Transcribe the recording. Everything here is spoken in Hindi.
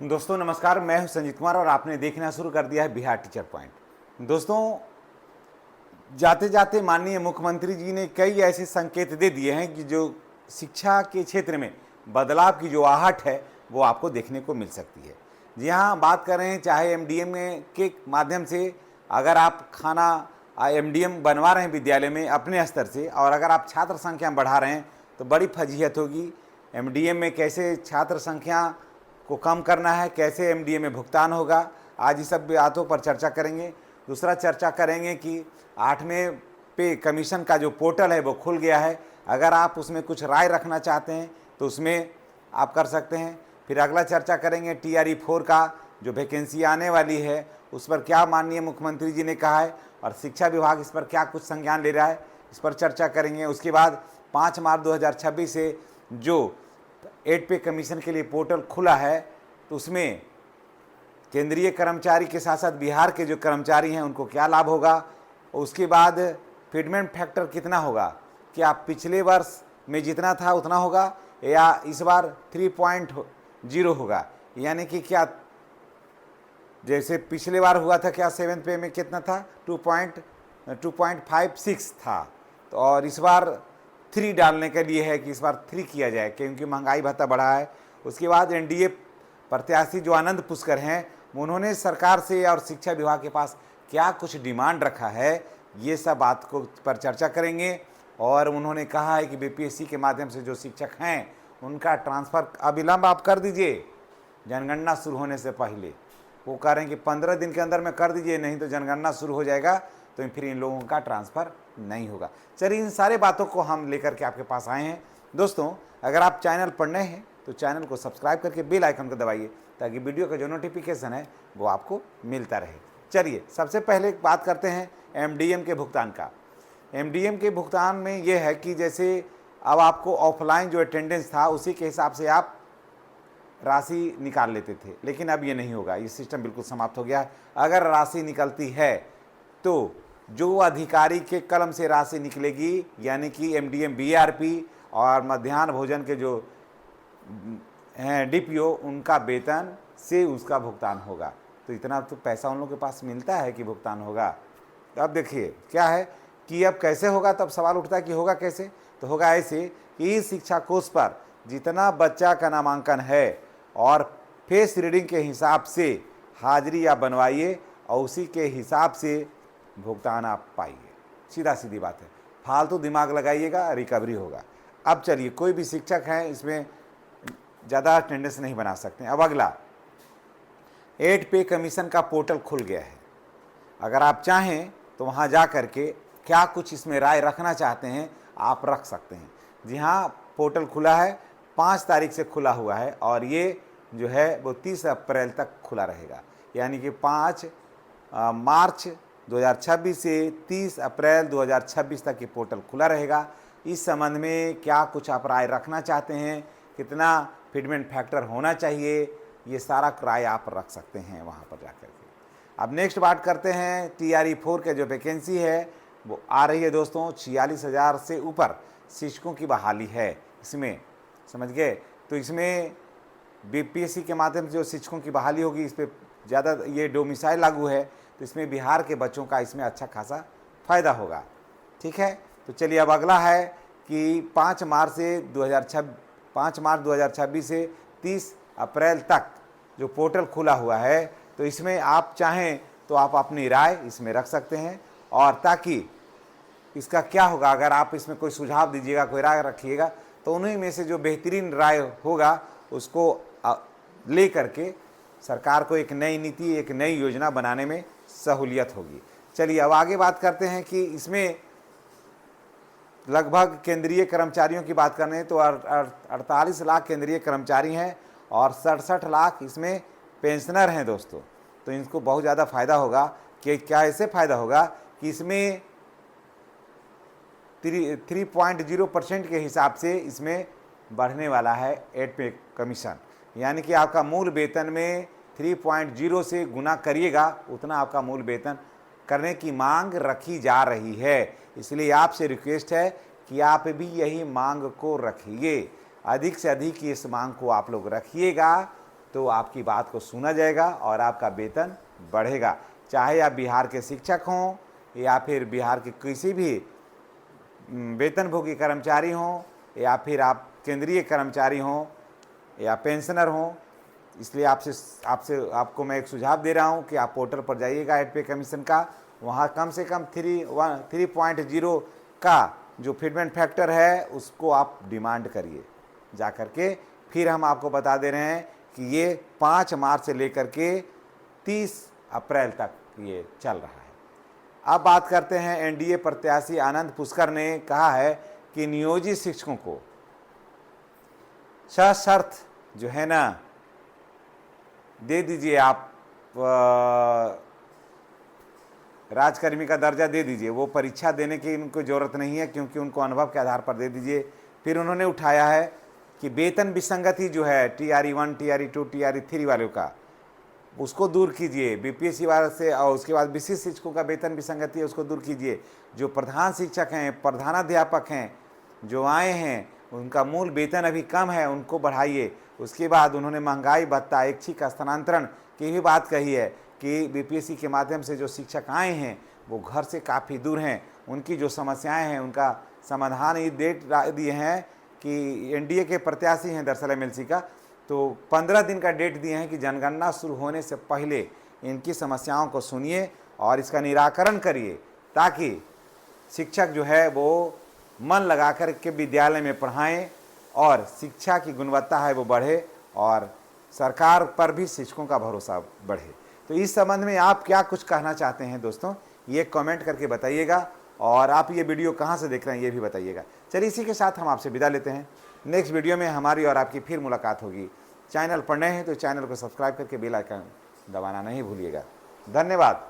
दोस्तों नमस्कार, मैं हूं संजीत कुमार और आपने देखना शुरू कर दिया है बिहार टीचर पॉइंट। दोस्तों, जाते जाते माननीय मुख्यमंत्री जी ने कई ऐसे संकेत दे दिए हैं कि जो शिक्षा के क्षेत्र में बदलाव की जो आहट है वो आपको देखने को मिल सकती है। जी हाँ, बात कर रहे हैं चाहे एमडीएम के माध्यम से अगर आप खाना एमडीएम बनवा रहे हैं विद्यालय में अपने स्तर से, और अगर आप छात्र संख्या बढ़ा रहे हैं तो बड़ी फजीहत होगी। एमडीएम में कैसे छात्र संख्या को कम करना है, कैसे एमडीए में भुगतान होगा, आज इस सब बातों पर चर्चा करेंगे। दूसरा चर्चा करेंगे कि 8वें पे कमीशन का जो पोर्टल है वो खुल गया है, अगर आप उसमें कुछ राय रखना चाहते हैं तो उसमें आप कर सकते हैं। फिर अगला चर्चा करेंगे TRE 4 का जो वैकेंसी आने वाली है उस पर क्या माननीय मुख्यमंत्री जी ने कहा है और शिक्षा विभाग इस पर क्या कुछ संज्ञान ले रहा है, इस पर चर्चा करेंगे। उसके बाद 5 मार्च 2026 से जो 8 पे कमीशन के लिए पोर्टल खुला है तो उसमें केंद्रीय कर्मचारी के साथ साथ बिहार के जो कर्मचारी हैं उनको क्या लाभ होगा। उसके बाद फिटमेंट फैक्टर कितना होगा, क्या पिछले वर्ष में जितना था उतना होगा या इस बार 3.0 होगा, यानी कि क्या जैसे पिछले बार हुआ था क्या 7th पे में कितना था 2.56 था, तो और इस बार 3 डालने के लिए है कि इस बार 3 किया जाए क्योंकि महंगाई भत्ता बढ़ा है। उसके बाद एनडीए प्रत्याशी जो आनंद पुष्कर हैं उन्होंने सरकार से और शिक्षा विभाग के पास क्या कुछ डिमांड रखा है, ये सब बात को पर चर्चा करेंगे। और उन्होंने कहा है कि बीपीएससी के माध्यम से जो शिक्षक हैं उनका ट्रांसफ़र अविलंब आप कर दीजिए जनगणना शुरू होने से पहले। वो कह रहे हैं कि 15 दिन के अंदर में कर दीजिए, नहीं तो जनगणना शुरू हो जाएगा तो फिर इन लोगों का ट्रांसफ़र नहीं होगा। चलिए, इन सारे बातों को हम लेकर के आपके पास आए हैं। दोस्तों, अगर आप चैनल पर नए हैं तो चैनल को सब्सक्राइब करके बेल आइकन को दबाइए ताकि वीडियो का जो नोटिफिकेशन है वो आपको मिलता रहे। चलिए, सबसे पहले बात करते हैं एमडीएम के भुगतान का। एमडीएम के भुगतान में ये है कि जैसे अब आपको ऑफलाइन जो अटेंडेंस था उसी के हिसाब से आप राशि निकाल लेते थे, लेकिन अब ये नहीं होगा, ये सिस्टम बिल्कुल समाप्त हो गया है। अगर राशि निकलती है तो जो अधिकारी के कलम से राशि निकलेगी, यानी कि एमडीएम बीआरपी और मध्याह्न भोजन के जो हैं डीपीओ, उनका वेतन से उसका भुगतान होगा। तो इतना तो पैसा उन लोगों के पास मिलता है कि भुगतान होगा। तो अब देखिए क्या है कि अब कैसे होगा, तब सवाल उठता है कि होगा कैसे। तो होगा ऐसे कि इस शिक्षा कोष पर जितना बच्चा का नामांकन है और फेस रीडिंग के हिसाब से हाजिरी आप बनवाइए और उसी के हिसाब से भुगतान आप पाइए। सीधा सीधी बात है, फालतू दिमाग लगाइएगा, रिकवरी होगा। अब चलिए, कोई भी शिक्षक है इसमें ज़्यादा अटेंडेंस नहीं बना सकते। अब अगला 8 पे कमीशन का पोर्टल खुल गया है, अगर आप चाहें तो वहाँ जा कर के क्या कुछ इसमें राय रखना चाहते हैं आप रख सकते हैं। जी हाँ, पोर्टल खुला है, 5 तारीख से खुला हुआ है और ये जो है वो 30 अप्रैल तक खुला रहेगा, यानी कि 5 मार्च 2026 से 30 अप्रैल 2026 तक ये पोर्टल खुला रहेगा। इस संबंध में क्या कुछ आप राय रखना चाहते हैं, कितना फिटमेंट फैक्टर होना चाहिए, ये सारा राय आप रख सकते हैं वहाँ पर जाकर के। अब नेक्स्ट बात करते हैं TRE 4 के जो वैकेंसी है वो आ रही है दोस्तों। 46,000 से ऊपर शिक्षकों की बहाली है इसमें, समझ गए। तो इसमें बीपीएससी के माध्यम से जो शिक्षकों की बहाली होगी इस पर ज़्यादा ये डोमिसाइल लागू है, तो इसमें बिहार के बच्चों का इसमें अच्छा खासा फ़ायदा होगा। ठीक है, तो चलिए अब अगला है कि 5 मार्च 2026 से 30 अप्रैल तक जो पोर्टल खुला हुआ है, तो इसमें आप चाहें तो आप अपनी राय इसमें रख सकते हैं। और ताकि इसका क्या होगा, अगर आप इसमें कोई सुझाव दीजिएगा, कोई राय रखिएगा, तो उन्हीं में से जो बेहतरीन राय होगा उसको ले करके सरकार को एक नई नीति, एक नई योजना बनाने में सहूलियत होगी। चलिए अब आगे बात करते हैं कि इसमें लगभग केंद्रीय कर्मचारियों की बात करने तो 48 लाख केंद्रीय कर्मचारी हैं और 67 लाख इसमें पेंशनर हैं दोस्तों। तो इनको बहुत ज़्यादा फ़ायदा होगा। कि क्या ऐसे फ़ायदा होगा कि इसमें 3.0% के हिसाब से इसमें बढ़ने वाला है 8 पे कमीशन, यानी कि आपका मूल वेतन में 3.0 से गुना करिएगा उतना आपका मूल वेतन करने की मांग रखी जा रही है। इसलिए आपसे रिक्वेस्ट है कि आप भी यही मांग को रखिए, अधिक से अधिक इस मांग को आप लोग रखिएगा तो आपकी बात को सुना जाएगा और आपका वेतन बढ़ेगा। चाहे आप बिहार के शिक्षक हों या फिर बिहार के किसी भी वेतनभोगी कर्मचारी हों या फिर आप केंद्रीय कर्मचारी हों या पेंशनर हों। इसलिए आपको मैं एक सुझाव दे रहा हूं कि आप पोर्टल पर जाइएगा एड पे कमीशन का, वहां कम से कम 3.0 का जो फिटमेंट फैक्टर है उसको आप डिमांड करिए जा कर के। फिर हम आपको बता दे रहे हैं कि ये 5 मार्च से लेकर के 30 अप्रैल तक ये चल रहा है। अब बात करते हैं एनडीए प्रत्याशी आनंद पुष्कर ने कहा है कि नियोजित शिक्षकों को सशर्त जो है ना दे दीजिए, आप राजकर्मी का दर्जा दे दीजिए, वो परीक्षा देने की उनको ज़रूरत नहीं है क्योंकि उनको अनुभव के आधार पर दे दीजिए। फिर उन्होंने उठाया है कि वेतन विसंगति जो है TRE 1, TRE 2, TRE 3 वालों का, उसको दूर कीजिए बीपीएससी वाले से, और उसके बाद विशिष्ट शिक्षकों का वेतन विसंगति है उसको दूर कीजिए। जो प्रधान शिक्षक हैं, प्रधानाध्यापक हैं, जो आए हैं, उनका मूल वेतन अभी कम है, उनको बढ़ाइए। उसके बाद उन्होंने महंगाई भत्ता, ऐच्छिक स्थानांतरण की भी बात कही है कि बीपीएससी के माध्यम से जो शिक्षक आए हैं वो घर से काफ़ी दूर हैं, उनकी जो समस्याएं हैं उनका समाधान ये डेट दिए हैं कि एनडीए के प्रत्याशी हैं दरअसल एमएलसी का, तो 15 दिन का डेट दिए हैं कि जनगणना शुरू होने से पहले इनकी समस्याओं को सुनिए और इसका निराकरण करिए, ताकि शिक्षक जो है वो मन लगा कर के विद्यालय में पढ़ाएं और शिक्षा की गुणवत्ता है वो बढ़े और सरकार पर भी शिक्षकों का भरोसा बढ़े। तो इस संबंध में आप क्या कुछ कहना चाहते हैं दोस्तों, ये कमेंट करके बताइएगा, और आप ये वीडियो कहाँ से देख रहे हैं ये भी बताइएगा। चलिए इसी के साथ हम आपसे विदा लेते हैं। नेक्स्ट वीडियो में हमारी और आपकी फिर मुलाकात होगी। चैनल पर नए हैं तो चैनल को सब्सक्राइब करके बेल आइकन दबाना नहीं भूलिएगा। धन्यवाद।